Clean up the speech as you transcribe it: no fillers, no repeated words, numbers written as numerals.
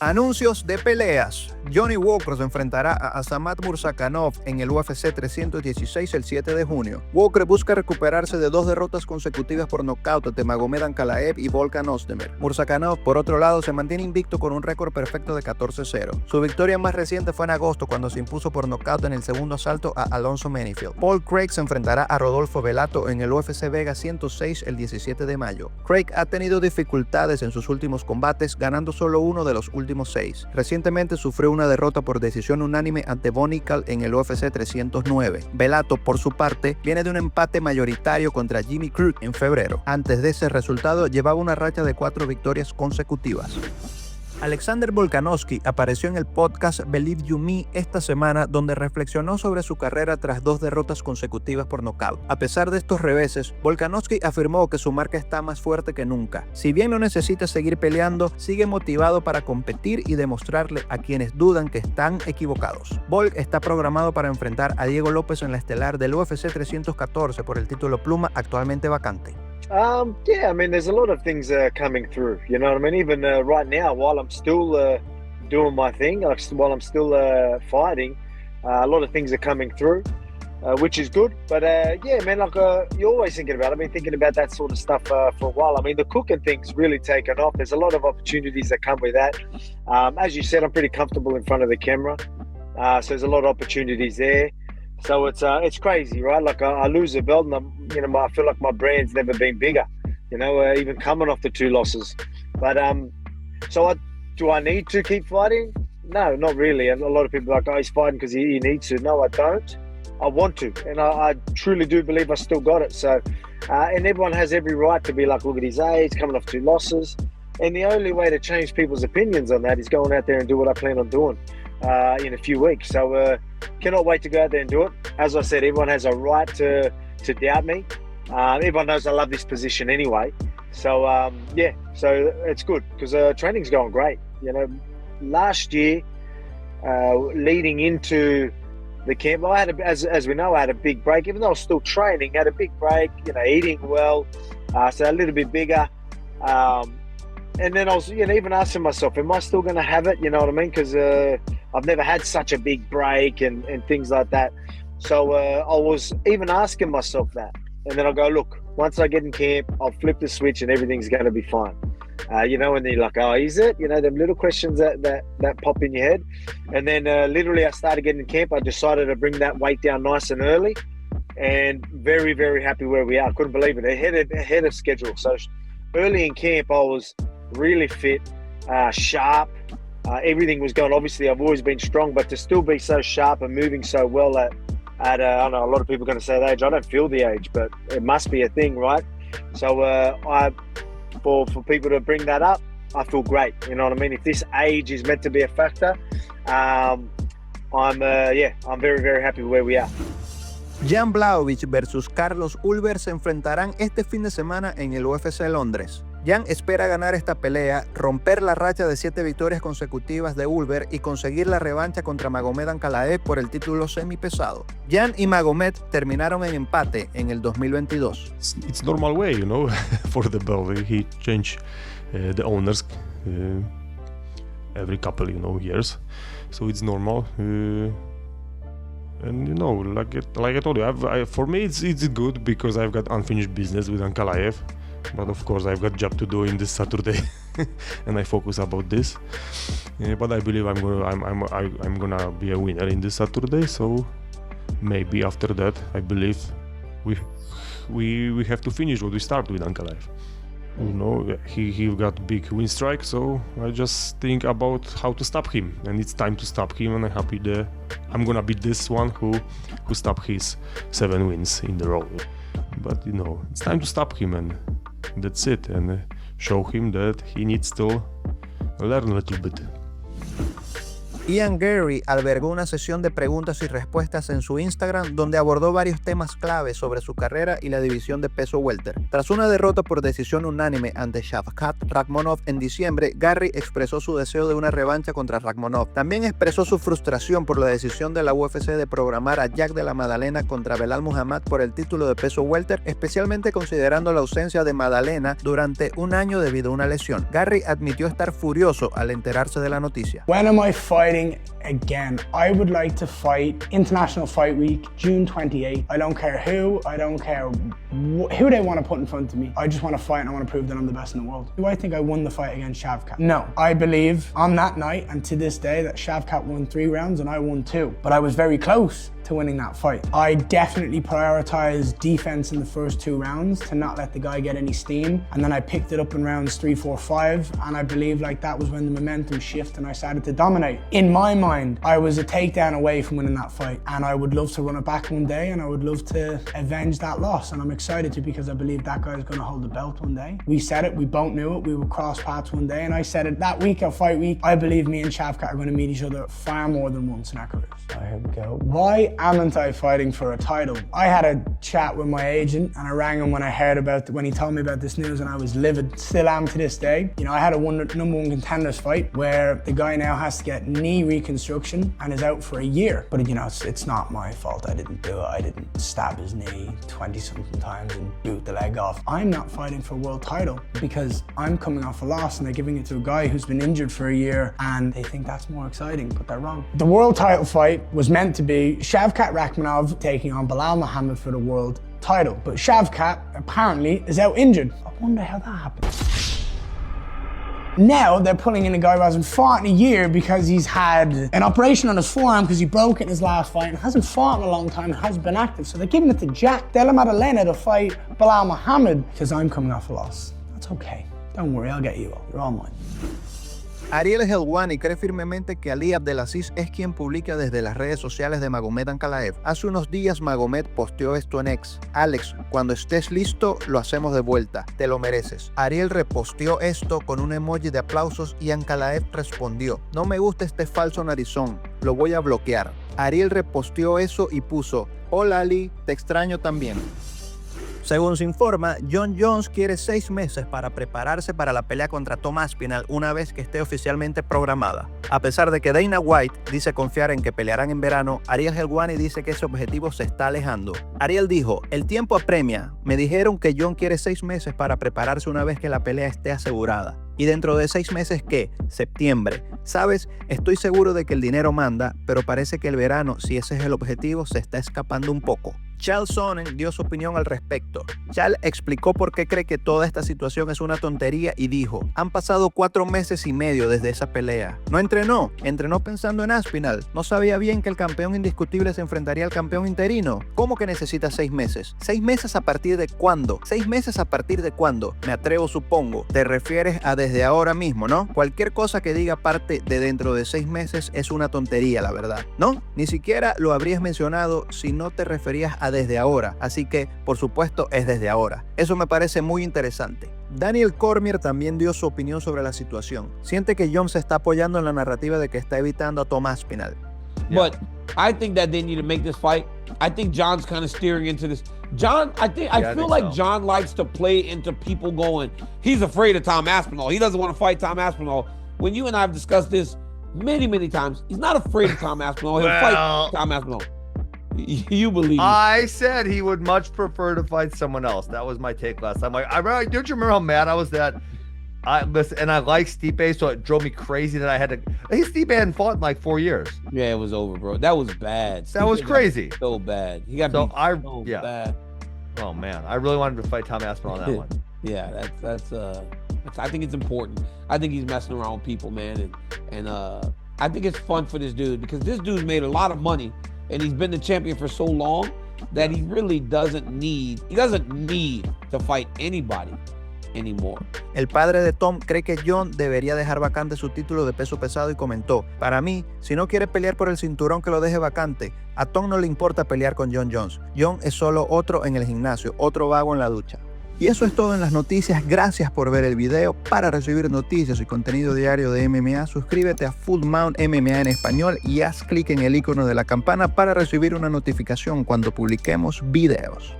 Anuncios de peleas. Johnny Walker se enfrentará a Azamat Murzakanov en el UFC 316 el 7 de junio. Walker busca recuperarse de 2 derrotas consecutivas por nocaut ante Magomed Ankalaev y Volkanovski. Murzakanov, por otro lado, se mantiene invicto con un récord perfecto de 14-0. Su victoria más reciente fue en agosto cuando se impuso por nocaut en el segundo asalto a Alonso Menifield. Paul Craig se enfrentará a Rodolfo Bellato en el UFC Vega 106 el 17 de mayo. Craig ha tenido dificultades en sus últimos combates, ganando solo uno de los últimos 6. Recientemente sufrió una derrota por decisión unánime ante Bonical en el UFC 309. Bellato, por su parte, viene de un empate mayoritario contra Jimmy Crute en febrero. Antes de ese resultado, llevaba una racha de 4 victorias consecutivas. Alexander Volkanovski apareció en el podcast Believe You Me esta semana, donde reflexionó sobre su carrera tras 2 derrotas consecutivas por nocaut. A pesar de estos reveses, Volkanovski afirmó que su marca está más fuerte que nunca. Si bien no necesita seguir peleando, sigue motivado para competir y demostrarle a quienes dudan que están equivocados. Volk está programado para enfrentar a Diego López en la estelar del UFC 314 por el título pluma actualmente vacante. Yeah, I mean, there's a lot of things coming through, you know what I mean? Even right now, while I'm still doing my thing, while I'm still fighting, a lot of things are coming through, which is good. But yeah, man, like you're always thinking about it. I've been thinking about that sort of stuff for a while. I mean, the cooking thing's really taken off. There's a lot of opportunities that come with that. As you said, I'm pretty comfortable in front of the camera, so there's a lot of opportunities there. So it's crazy, right? Like I lose a belt, and I feel like my brand's never been bigger. You know, even coming off the 2 losses. But do I need to keep fighting? No, not really. And a lot of people are like, oh, he's fighting because he needs to. No, I don't. I want to, and I truly do believe I still got it. So, and everyone has every right to be like, look at his age, coming off 2 losses. And the only way to change people's opinions on that is going out there and do what I plan on doing in a few weeks. So cannot wait to go out there and do it. As I said, everyone has a right to doubt me. Everyone knows I love this position anyway. So yeah, so it's good because training's going great. You know, last year, leading into the camp, I had as we know, I had a big break. Even though I was still training, I had a big break. You know, eating well, so a little bit bigger. And then I was, even asking myself, am I still going to have it? You know what I mean? Because I've never had such a big break and things like that. So I was even asking myself that. And then I'll go, look, once I get in camp, I'll flip the switch and everything's going to be fine. And then you're like, oh, is it? Them little questions that pop in your head. And then literally I started getting in camp. I decided to bring that weight down nice and early. And very, very happy where we are. I couldn't believe it. Ahead of schedule. So early in camp, I was really fit, sharp. Everything was going. Obviously, I've always been strong, but to still be so sharp and moving so well at I know a lot of people are going to say the age. I don't feel the age, but it must be a thing, right? So for people to bring that up, I feel great. You know what I mean? If this age is meant to be a factor, I'm very, very happy where we are. Jan Blachowicz versus Carlos Ulberg se enfrentarán este fin de semana en el UFC Londres. Jan espera ganar esta pelea, romper la racha de 7 victorias consecutivas de Ulberg y conseguir la revancha contra Magomed Ankalaev por el título semipesado. Jan y Magomed terminaron en empate en el 2022. It's normal way, for the belt. He changed the owners every couple, years, so it's normal. And like I told you, for me it's good because I've got unfinished business with Ankalaev. But of course, I've got job to do in this Saturday, and I focus about this. But I believe I'm gonna be a winner in this Saturday. So maybe after that, I believe we have to finish what we start with Ankalaev. He got big win streak, so I just think about how to stop him, and it's time to stop him. And I'm happy that I'm gonna beat this one who stopped his 7 wins in the row. But it's time to stop him, and that's it, and show him that he needs to learn a little bit. Ian Garry albergó una sesión de preguntas y respuestas en su Instagram donde abordó varios temas clave sobre su carrera y la división de peso welter. Tras una derrota por decisión unánime ante Shavkat Rakhmonov en diciembre, Garry expresó su deseo de una revancha contra Rakhmonov. También expresó su frustración por la decisión de la UFC de programar a Jack de la Maddalena contra Belal Muhammad por el título de peso welter, especialmente considerando la ausencia de Maddalena durante un año debido a una lesión. Garry admitió estar furioso al enterarse de la noticia. When am I fighting again? I would like to fight International Fight Week, June 28th. I don't care who, I don't care who they want to put in front of me. I just want to fight and I want to prove that I'm the best in the world. Do I think I won the fight against Shavkat? No. I believe on that night and to this day that Shavkat won 3 rounds and I won 2. But I was very close to winning that fight. I definitely prioritized defense in the first 2 rounds to not let the guy get any steam. And then I picked it up in rounds 3, 4, 5. And I believe like that was when the momentum shifted and I started to dominate. In my mind, I was a takedown away from winning that fight. And I would love to run it back one day and I would love to avenge that loss. And I'm excited to because I believe that guy's gonna hold the belt one day. We said it, we both knew it, we would cross paths one day. And I said it that week at Fight Week, I believe me and Shavkat are gonna meet each other far more than once in our careers. So here we go. Why aren't I fighting for a title? I had a chat with my agent and I rang him when I heard about when he told me about this news and I was livid, still am to this day. You know, I had a number 1 contenders fight where the guy now has to get knee reconstruction and is out for a year. But you know, it's not my fault. I didn't do it. I didn't stab his knee 20-something times and boot the leg off. I'm not fighting for a world title because I'm coming off a loss and they're giving it to a guy who's been injured for a year and they think that's more exciting, but they're wrong. The world title fight was meant to be Shavkat Rakhmonov taking on Belal Muhammad for the world title, but Shavkat apparently is out injured. I wonder how that happened. Now they're pulling in a guy who hasn't fought in a year because he's had an operation on his forearm because he broke it in his last fight and hasn't fought in a long time and hasn't been active. So they're giving it to Jack Della Maddalena to fight Belal Muhammad because I'm coming off a loss. That's okay. Don't worry, I'll get you all. You're all mine. Ariel Helwani cree firmemente que Ali Abdelaziz es quien publica desde las redes sociales de Magomed Ankalaev. Hace unos días Magomed posteó esto en X. Alex, cuando estés listo, lo hacemos de vuelta. Te lo mereces. Ariel reposteó esto con un emoji de aplausos y Ankalaev respondió: no me gusta este falso narizón, lo voy a bloquear. Ariel reposteó eso y puso: hola Ali, te extraño también. Según se informa, Jon Jones quiere 6 meses para prepararse para la pelea contra Tom Aspinall una vez que esté oficialmente programada. A pesar de que Dana White dice confiar en que pelearán en verano, Ariel Helwani dice que ese objetivo se está alejando. Ariel dijo: el tiempo apremia, me dijeron que Jon quiere 6 meses para prepararse una vez que la pelea esté asegurada. Y dentro de 6 meses, ¿qué? Septiembre. ¿Sabes? Estoy seguro de que el dinero manda, pero parece que el verano, si ese es el objetivo, se está escapando un poco. Chael Sonnen dio su opinión al respecto. Chael explicó por qué cree que toda esta situación es una tontería y dijo: han pasado 4 meses y medio desde esa pelea. No entrenó pensando en Aspinall. No sabía bien que el campeón indiscutible se enfrentaría al campeón interino. ¿Cómo que necesita 6 meses? ¿6 meses a partir de cuándo? ¿6 meses a partir de cuándo? Me atrevo, supongo. Te refieres a desde ahora mismo, ¿no? Cualquier cosa que diga parte de dentro de 6 meses es una tontería, la verdad. ¿No? Ni siquiera lo habrías mencionado si no te referías a desde ahora, así que por supuesto es desde ahora. Eso me parece muy interesante. Daniel Cormier también dio su opinión sobre la situación. Siente que Jon se está apoyando en la narrativa de que está evitando a Tom Aspinall. But I think that they need to make this fight. I think Jon's kind of steering into this. Jon, I feel like so. Jon likes to play into people going, he's afraid of Tom Aspinall. He doesn't want to fight Tom Aspinall. When you and I have discussed this many, many times, he's not afraid of Tom Aspinall. He'll fight Tom Aspinall. You believe me. I said he would much prefer to fight someone else. That was my take last time. Like, don't you remember how mad I was that I like Stipe, so it drove me crazy that I had to. Stipe hadn't fought in like 4 years. Yeah, it was over, bro. That was bad. That was crazy. So bad. He got so bad. Oh man, I really wanted to fight Tom Aspinall on that one. Yeah, that's I think it's important. I think he's messing around with people, man, and I think it's fun for this dude because this dude's made a lot of money. And he's been the champion for so long that he really doesn't need to fight anybody anymore. El padre de Tom cree que Jon debería dejar vacante su título de peso pesado y comentó: para mí, si no quiere pelear por el cinturón, que lo deje vacante. A Tom no le importa pelear con Jon Jones. Jon es solo otro en el gimnasio, otro vago en la ducha. Y eso es todo en las noticias. Gracias por ver el video. Para recibir noticias y contenido diario de MMA, suscríbete a Full Mount MMA en español y haz clic en el icono de la campana para recibir una notificación cuando publiquemos videos.